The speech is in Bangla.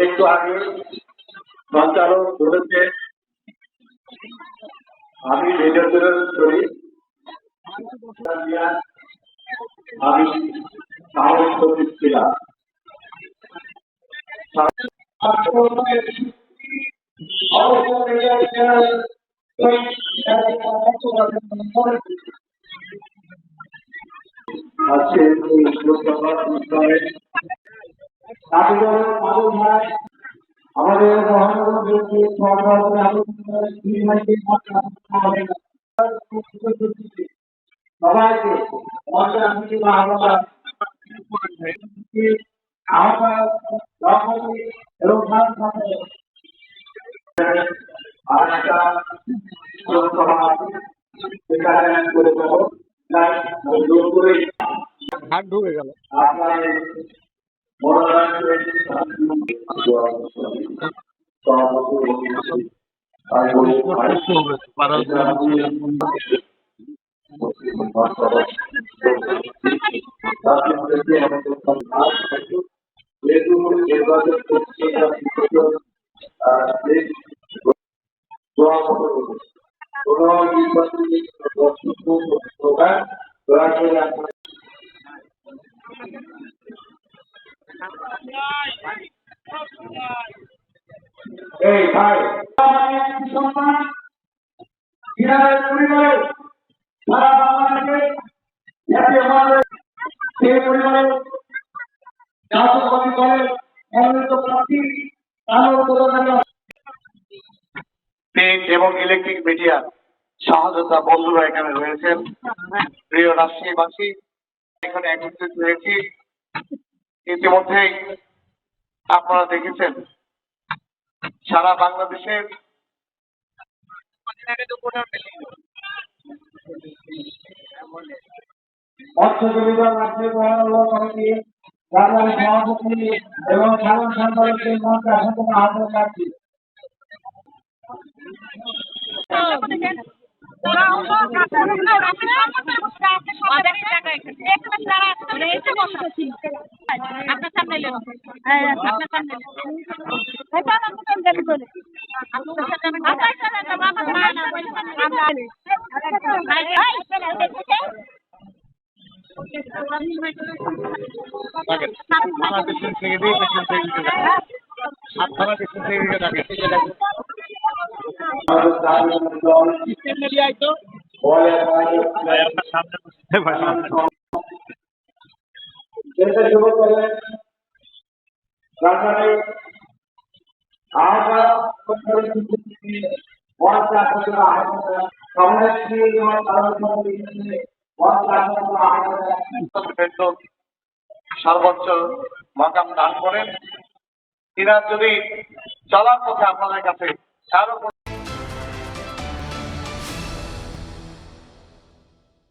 একটু আগে সঞ্চালক বলেছে আমি ভিডিও করি, আমি সাহস করছিলাম। আজকে আমাদের সবাইকে এবং আর একটা করে দেবো হাত ঢুকে গেল। আপনার এই ভাই পরিবারে সারা বাংলাদেশে সেই পরিবারে জাতীয়তাবাদী দলের মনোনীত প্রার্থী প্রিন্ট এবং ইলেকট্রিক মিডিয়া সহযোদ্ধা বন্ধুরা এখানে রয়েছেন। প্রিয় রাজশাহীবাসী, এখানে একত্রিত হয়েছি। ইতিমধ্যেই আপনারা দেখেছেন সারা বাংলাদেশের এবং সাধারণ সম্পাদকের মধ্যে আসলে আহ্বান রাখছি। সর্বোচ্চ মাকাম দান করেন। তিনার যদি চলার পথে আপনাদের কাছে কারো